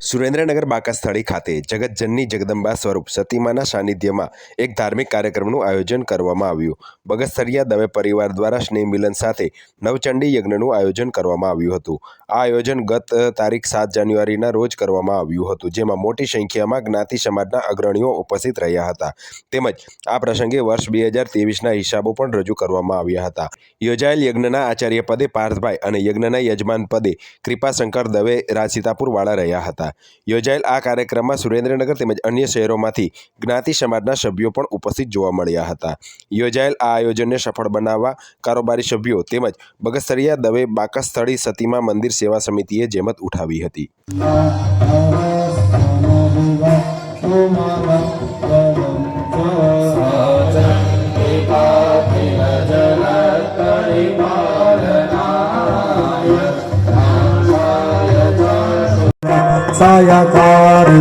સુરેન્દ્રનગર બાકાસ્થળી ખાતે જગતજનની જગદંબા સ્વરૂપ સતીમાના સાનિધ્યમાં એક ધાર્મિક કાર્યક્રમનું આયોજન કરવામાં આવ્યું। બગસરિયા દવે પરિવાર દ્વારા સ્નેહ મિલન સાથે નવચંડી યજ્ઞનું આયોજન કરવામાં આવ્યું હતું। આ આયોજન ગત તારીખ 7 જાન્યુઆરીના રોજ કરવામાં આવ્યું હતું, જેમાં મોટી સંખ્યામાં જ્ઞાતિ સમાજના અગ્રણીઓ ઉપસ્થિત રહ્યા હતા। તેમજ આ પ્રસંગે વર્ષ 2023ના હિસાબો પણ રજૂ કરવામાં આવ્યા હતા। યોજાયેલ યજ્ઞના આચાર્ય પદે પાર્થભાઈ અને યજ્ઞના યજમાન પદે કૃપાશંકર દવે રાજસીતાપુરવાળા રહ્યા હતા। યોજાયેલ આ કાર્યક્રમમાં સુરેન્દ્રનગર તેમજ અન્ય શહેરોમાંથી જ્ઞાતિ સમાજના સભ્યો પણ ઉપસ્થિત જોવા મળ્યા હતા। યોજાયેલ આ આયોજનને સફળ બનાવવા કારોબારી સભ્યો તેમજ બગસરિયા દવે બાકાસ્થળી સતીમા મંદિર સેવા સમિતિએ જહેમત ઉઠાવી હતી। सायकारी